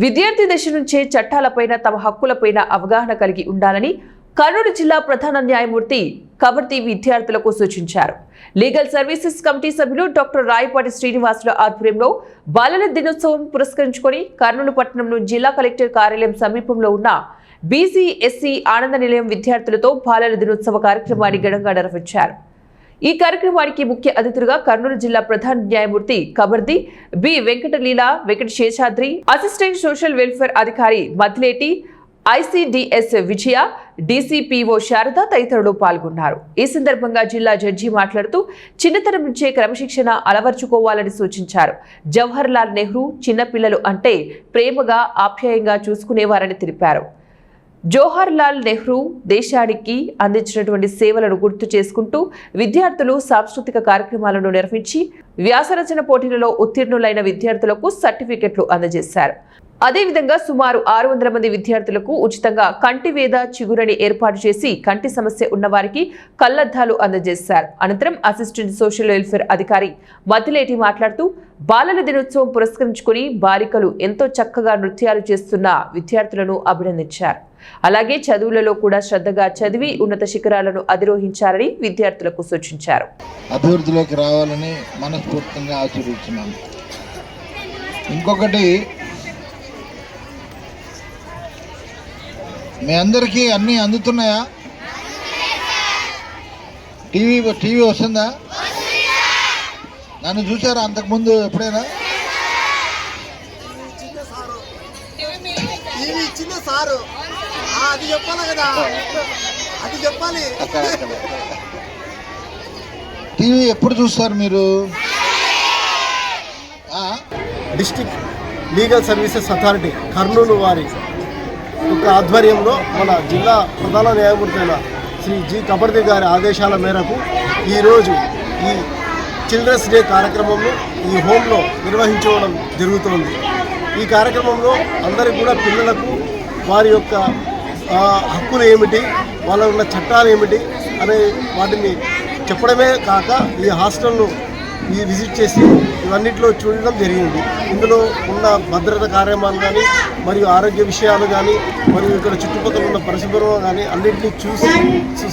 విద్యార్థి దశ నుంచే చట్టాలపైన తమ హక్కులపైన అవగాహన కలిగి ఉండాలని కర్నూలు జిల్లా ప్రధాన న్యాయమూర్తి కబర్తి విద్యార్థులకు సూచించారు. లీగల్ సర్వీసెస్ కమిటీ సభ్యులు డాక్టర్ రాయపాటి శ్రీనివాసుల ఆధ్వర్యంలో బాలల దినోత్సవం పురస్కరించుకొని కర్నూలు పట్టణంలో జిల్లా కలెక్టర్ కార్యాలయం సమీపంలో ఉన్న బీసీ ఎస్సీ ఆనంద నిలయం విద్యార్థులతో బాలల దినోత్సవ కార్యక్రమాన్ని ఘనంగా నిర్వహించారు. ఈ కార్యక్రమానికి ముఖ్య అతిథులుగా కర్నూలు జిల్లా ప్రధాన న్యాయమూర్తి కబర్తి B Venkataleela Venkata Seshadri, assistant social welfare అధికారి మద్లేటి, ఐసిడిఎస్ విజయ, డీసీపీఓ శారద తదితరులు పాల్గొన్నారు. ఈ సందర్భంగా జిల్లా జడ్జి మాట్లాడుతూ చిన్నతనం నుంచే క్రమశిక్షణ అలవర్చుకోవాలని సూచించారు. జవహర్ లాల్ నెహ్రూ చిన్నపిల్లలు అంటే ప్రేమగా ఆప్యాయంగా చూసుకునేవారని తెలిపారు. జవహర్ లాల్ నెహ్రూ దేశానికి అందించినటువంటి సేవలను గుర్తు చేసుకుంటూ విద్యార్థులు సాంస్కృతిక కార్యక్రమాలను నిర్వహించి వ్యాసరచన పోటీలలో ఉత్తీర్ణులైన విద్యార్థులకు సర్టిఫికెట్లు అందజేశారు. అదేవిధంగా సుమారు 600 మంది విద్యార్థులకు ఉచితంగా కంటి వేద చిగురని ఏర్పాటు చేసి కంటి సమస్య ఉన్నవారికి కళ్లద్దాలు అందజేశారు. అనంతరం అసిస్టెంట్ సోషల్ వెల్ఫేర్ అధికారి మద్దిలేటి మాట్లాడుతూ బాలల దినోత్సవం పురస్కరించుకుని బాలికలు ఎంతో చక్కగా నృత్యాలు చేస్తున్న విద్యార్థులను అభినందించారు. అలాగే చదువులలో కూడా శ్రద్ధగా చదివి ఉన్నత శిఖరాలను అధిరోహించాలని విద్యార్థులకు సూచించారు. అభివృద్ధిలోకి రావాలని మనస్ఫూర్తిగా ఆశీర్వదిస్తున్నాను. ఇంకొకటి, మీ అందరికీ అన్నీ అందుతున్నాయా? టీవీ వస్తుందా? నన్ను చూసారా అంతకుముందు ఎప్పుడైనా? అది చెప్పాలి కదా, అది చెప్పాలి. టీవీ ఎప్పుడు చూస్తారు మీరు? District legal services authority Kurnool వారి యొక్క ఆధ్వర్యంలో మన జిల్లా ప్రధాన న్యాయమూర్తి అయిన శ్రీ జి కబర్తి గారి ఆదేశాల మేరకు ఈరోజు ఈ చిల్డ్రన్స్ డే కార్యక్రమంలో ఈ హోంలో నిర్వహించుకోవడం జరుగుతోంది. ఈ కార్యక్రమంలో అందరికీ కూడా పిల్లలకు వారి యొక్క హక్కులు ఏమిటి, వాళ్ళ ఉన్న చట్టాలు ఏమిటి అనే వాటిని చెప్పడమే కాక ఈ హాస్టల్ను విజిట్ చేసి ఇవన్నింటిలో చూడడం జరిగింది. ఇందులో ఉన్న భద్రత కార్యక్రమాలు కానీ మరియు ఆరోగ్య విషయాలు కానీ మరియు ఇక్కడ చుట్టుపక్కల ఉన్న పరిశుభ్రం కానీ అన్నింటినీ చూసి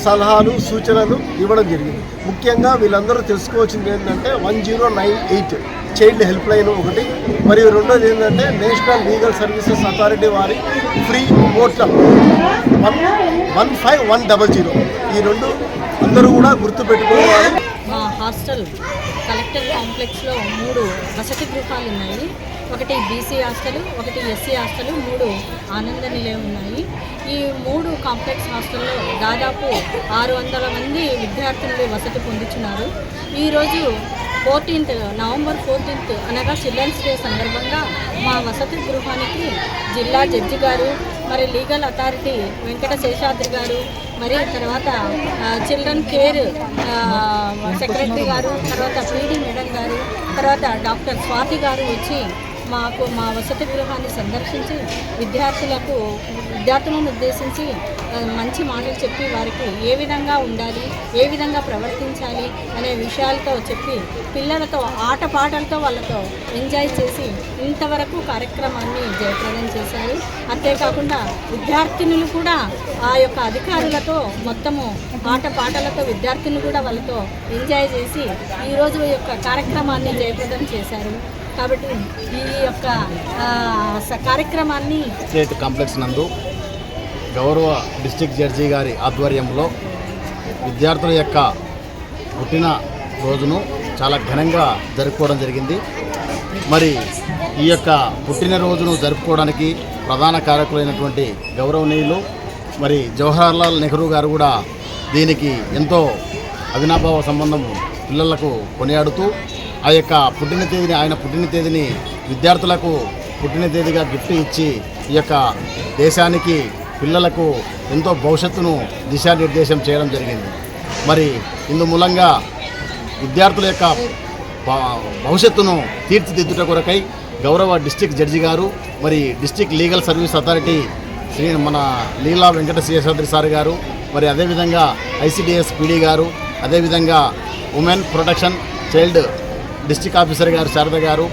సలహాలు సూచనలు ఇవ్వడం జరిగింది. ముఖ్యంగా వీళ్ళందరూ తెలుసుకోవాల్సింది ఏంటంటే 1098 చైల్డ్ హెల్ప్ లైన్ ఒకటి, మరియు రెండోది ఏంటంటే నేషనల్ లీగల్ సర్వీసెస్ అథారిటీ వారి ఫ్రీ పోర్టల్ 15100. ఈ రెండు అందరూ కూడా గుర్తుపెట్టుకోవాలి. మా హాస్టల్ కలెక్టర్ కాంప్లెక్స్లో 3 వసతి గృహాలు ఉన్నాయి. ఒకటి బీసీ హాస్టల్, ఒకటి ఎస్సీ హాస్టల్, 3 ఆనంద నిలయం ఉన్నాయి. ఈ 3 కాంప్లెక్స్ హాస్టల్లో దాదాపు 600 మంది విద్యార్థులు వసతి పొందుతున్నారు. ఈరోజు నవంబర్ 14 అనగా చిల్డ్రన్స్ డే సందర్భంగా మా వసతి గృహానికి జిల్లా జడ్జి గారు, మరి లీగల్ అథారిటీ వెంకట శేషాద్రి గారు, మరి తర్వాత చిల్డ్రన్ కేర్ సెక్రటరీ గారు, తర్వాత పీడీ మేడం గారు, తర్వాత డాక్టర్ స్వాతి గారు వచ్చి మా వసతి గృహాన్ని సందర్శించి విద్యార్థులను ఉద్దేశించి మంచి మాటలు చెప్పి వారికి ఏ విధంగా ఉండాలి, ఏ విధంగా ప్రవర్తించాలి అనే విషయాలతో చెప్పి పిల్లలతో ఆటపాటలతో వాళ్ళతో ఎంజాయ్ చేసి ఇంతవరకు కార్యక్రమాన్ని జయప్రదం చేశారు. అంతేకాకుండా విద్యార్థినులు కూడా ఆ యొక్క అధికారులతో మొత్తము ఆటపాటలతో విద్యార్థులు కూడా వాళ్ళతో ఎంజాయ్ చేసి ఈరోజు యొక్క కార్యక్రమాన్ని జయప్రదం చేశారు. కాబట్టి ఈ యొక్క కార్యక్రమాన్ని స్టేట్ కాంప్లెక్స్ నందు గౌరవ డిస్ట్రిక్ట్ జడ్జి గారి ఆధ్వర్యంలో విద్యార్థుల యొక్క పుట్టిన రోజును చాలా ఘనంగా జరుపుకోవడం జరిగింది. మరి ఈ యొక్క పుట్టినరోజును జరుపుకోవడానికి ప్రధాన కారకులైనటువంటి గౌరవనీయులు మరి జవహర్ లాల్ నెహ్రూ గారు కూడా దీనికి ఎంతో అవినాభావ సంబంధం పిల్లలకు కొనియాడుతూ ఆ యొక్క ఆయన పుట్టిన తేదీని విద్యార్థులకు పుట్టిన తేదీగా గిఫ్ట్ ఇచ్చి ఈ యొక్క దేశానికి పిల్లలకు ఎంతో భవిష్యత్తును దిశానిర్దేశం చేయడం జరిగింది. మరి ఇందు మూలంగా విద్యార్థుల యొక్క భవిష్యత్తును తీర్చిదిద్దుట కొరకై గౌరవ డిస్ట్రిక్ట్ జడ్జి గారు, మరి డిస్ట్రిక్ట్ లీగల్ సర్వీస్ అథారిటీ మన లీలా వెంకట శేషాద్రి సార్ గారు, మరి అదేవిధంగా ఐసిడిఎస్ పీడీ గారు, అదేవిధంగా women protection child district officer గారు శారద గారు,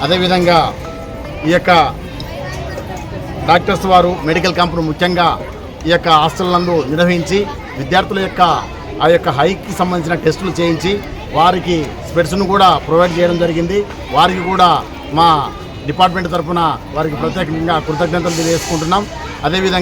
అదేవిధంగా ఈ యొక్క డాక్టర్స్ వారు మెడికల్ క్యాంపును ముఖ్యంగా ఈ యొక్క హాస్టల్ నందు నిర్వహించి విద్యార్థుల యొక్క ఆ యొక్క హైకి సంబంధించిన టెస్టులు చేయించి వారికి స్పెట్స్ను కూడా ప్రొవైడ్ చేయడం జరిగింది. వారికి కూడా మా డిపార్ట్మెంట్ తరఫున వారికి ప్రత్యేకంగా కృతజ్ఞతలు తెలియజేసుకుంటున్నాం. అదేవిధంగా